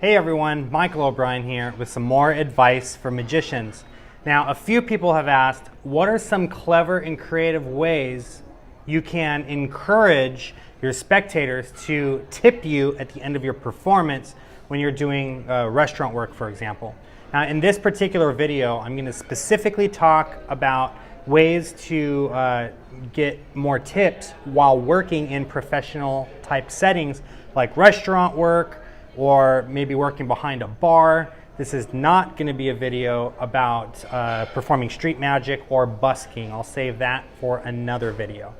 Hey everyone, Michael O'Brien here with some more advice for magicians. Now, a few people have asked, what are some clever and creative ways you can encourage your spectators to tip you at the end of your performance when you're doing restaurant work, for example? Now, in this particular video, I'm going to specifically talk about ways to get more tips while working in professional type settings like restaurant work, or maybe working behind a bar. This is not going to be a video about performing street magic or busking. I'll save that for another video.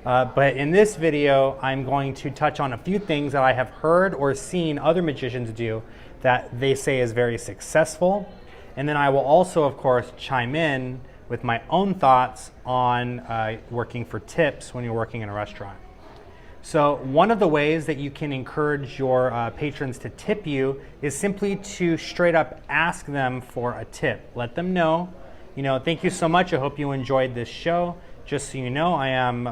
But in this video, I'm going to touch on a few things that I have heard or seen other magicians do that they say is very successful. And then I will also, of course, chime in with my own thoughts on working for tips when you're working in a restaurant. So one of the ways that you can encourage your patrons to tip you is simply to straight up ask them for a tip. Let them know, thank you so much. I hope you enjoyed this show. Just so you know, I am,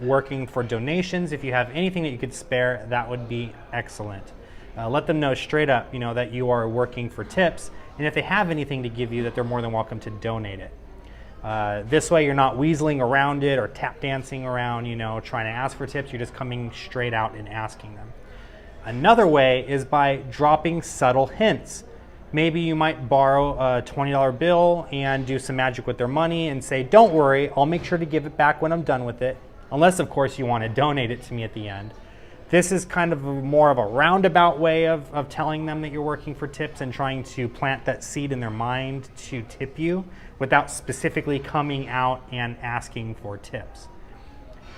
working for donations. If you have anything that you could spare, that would be excellent. Let them know straight up, that you are working for tips. And if they have anything to give you, that they're more than welcome to donate it. This way you're not weaseling around it or tap dancing around, trying to ask for tips. You're just coming straight out and asking them. Another way is by dropping subtle hints. Maybe you might borrow a $20 bill and do some magic with their money and say, don't worry, I'll make sure to give it back when I'm done with it. Unless, of course, you want to donate it to me at the end. This is kind of more of a roundabout way of telling them that you're working for tips and trying to plant that seed in their mind to tip you without specifically coming out and asking for tips.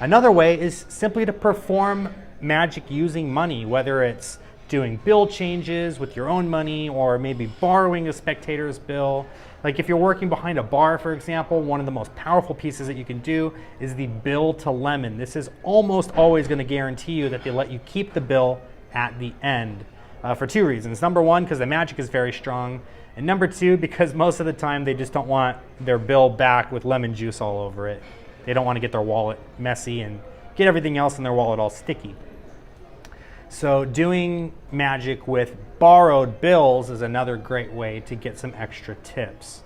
Another way is simply to perform magic using money, whether it's doing bill changes with your own money or maybe borrowing a spectator's bill. Like if you're working behind a bar, for example, one of the most powerful pieces that you can do is the bill to lemon. This is almost always going to guarantee you that they let you keep the bill at the end for two reasons. Number one, because the magic is very strong. And number two, because most of the time they just don't want their bill back with lemon juice all over it. They don't want to get their wallet messy and get everything else in their wallet all sticky. So doing magic with borrowed bills is another great way to get some extra tips.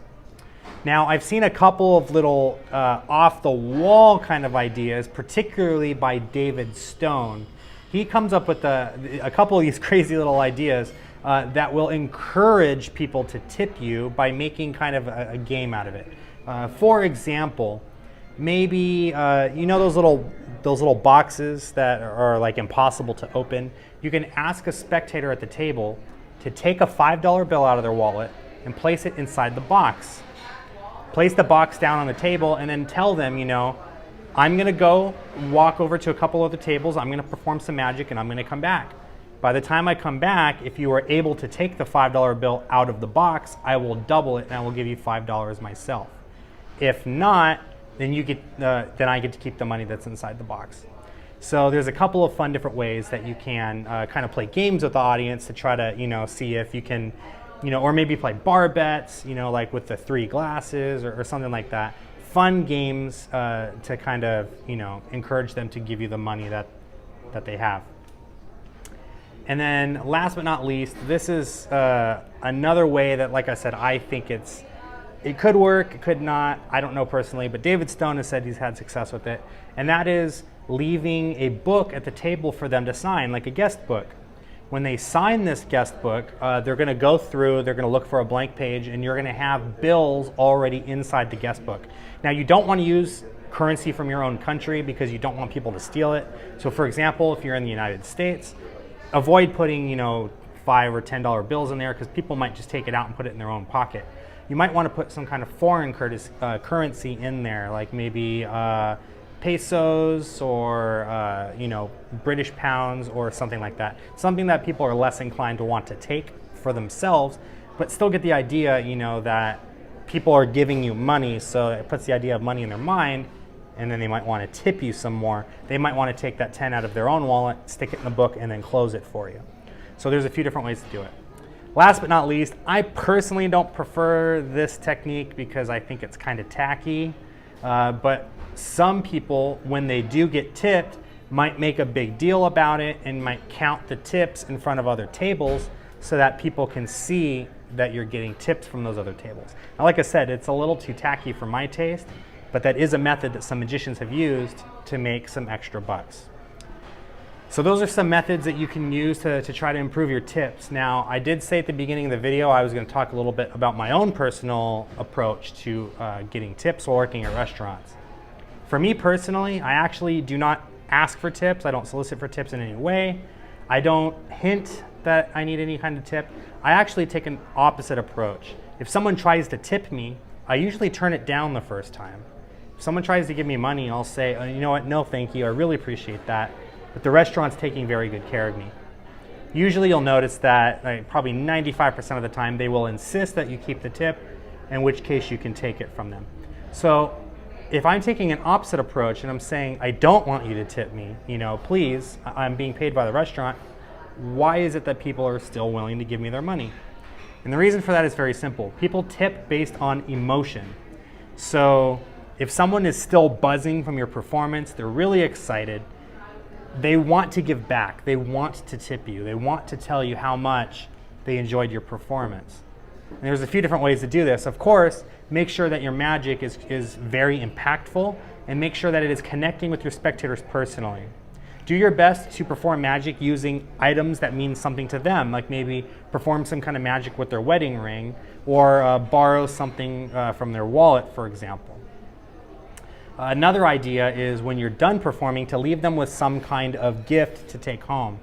Now, I've seen a couple of little off-the-wall kind of ideas, particularly by David Stone. He comes up with a couple of these crazy little ideas that will encourage people to tip you by making kind of a game out of it. For example, maybe those little boxes that are like impossible to open. You can ask a spectator at the table to take a $5 bill out of their wallet and place it inside the box. Place the box down on the table and then tell them, I'm going to go walk over to a couple other tables. I'm going to perform some magic and I'm going to come back. By the time I come back, if you are able to take the $5 bill out of the box, I will double it and I will give you $5 myself. If not, then I get to keep the money that's inside the box. So there's a couple of fun different ways that you can kind of play games with the audience to try to see if you can, or maybe play bar bets, like with the 3 glasses or something like that. Fun games to kind of encourage them to give you the money that they have. And then last but not least, this is another way that, like I said, I think it could work, it could not, I don't know personally, but David Stone has said he's had success with it. And that is leaving a book at the table for them to sign, like a guest book. When they sign this guest book, they're going to go through, they're going to look for a blank page, and you're going to have bills already inside the guest book. Now, you don't want to use currency from your own country because you don't want people to steal it. So for example, if you're in the United States, avoid putting, $5 or $10 bills in there because people might just take it out and put it in their own pocket. You might want to put some kind of foreign currency in there, like maybe pesos or British pounds or something like that. Something that people are less inclined to want to take for themselves, but still get the idea, that people are giving you money, so it puts the idea of money in their mind, and then they might want to tip you some more. They might want to take that 10 out of their own wallet, stick it in the book, and then close it for you. So there's a few different ways to do it. Last but not least, I personally don't prefer this technique because I think it's kind of tacky, but some people, when they do get tipped, might make a big deal about it and might count the tips in front of other tables so that people can see that you're getting tips from those other tables. Now, like I said, it's a little too tacky for my taste, but that is a method that some magicians have used to make some extra bucks. So those are some methods that you can use to try to improve your tips. Now, I did say at the beginning of the video I was going to talk a little bit about my own personal approach to getting tips while working at restaurants. For me personally, I actually do not ask for tips. I don't solicit for tips in any way. I don't hint that I need any kind of tip. I actually take an opposite approach. If someone tries to tip me, I usually turn it down the first time. If someone tries to give me money, I'll say, oh, you know what, no thank you, I really appreciate that, but the restaurant's taking very good care of me. Usually you'll notice that probably 95% of the time they will insist that you keep the tip, in which case you can take it from them. So if I'm taking an opposite approach and I'm saying, I don't want you to tip me, please, I'm being paid by the restaurant, why is it that people are still willing to give me their money? And the reason for that is very simple. People tip based on emotion. So if someone is still buzzing from your performance, they're really excited, they want to give back, they want to tip you, they want to tell you how much they enjoyed your performance. And there's a few different ways to do this. Of course, make sure that your magic is very impactful, and make sure that it is connecting with your spectators personally. Do your best to perform magic using items that mean something to them, like maybe perform some kind of magic with their wedding ring, or borrow something from their wallet, for example. Another idea is when you're done performing to leave them with some kind of gift to take home.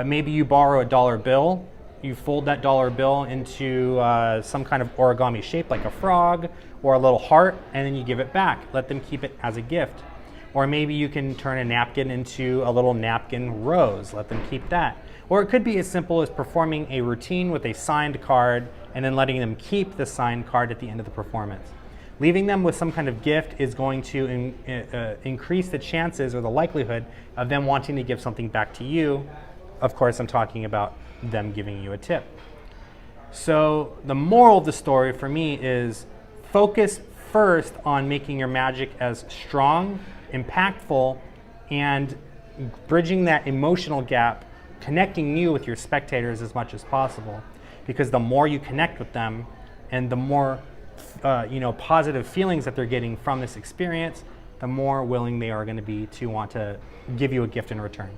Maybe you borrow a dollar bill, you fold that dollar bill into some kind of origami shape like a frog or a little heart, and then you give it back. Let them keep it as a gift. Or maybe you can turn a napkin into a little napkin rose. Let them keep that. Or it could be as simple as performing a routine with a signed card and then letting them keep the signed card at the end of the performance. Leaving them with some kind of gift is going to increase the chances or the likelihood of them wanting to give something back to you. Of course, I'm talking about them giving you a tip. So the moral of the story for me is focus first on making your magic as strong, impactful, and bridging that emotional gap, connecting you with your spectators as much as possible. Because the more you connect with them and the more positive feelings that they're getting from this experience, the more willing they are going to be to want to give you a gift in return.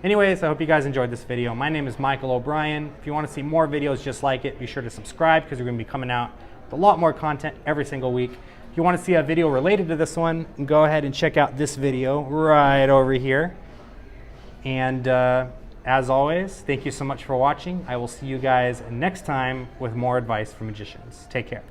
Anyways, I hope you guys enjoyed this video. My name is Michael O'Brien. If you want to see more videos just like it, be sure to subscribe because we're going to be coming out with a lot more content every single week. If you want to see a video related to this one, go ahead and check out this video right over here. And as always, thank you so much for watching. I will see you guys next time with more advice for magicians. Take care.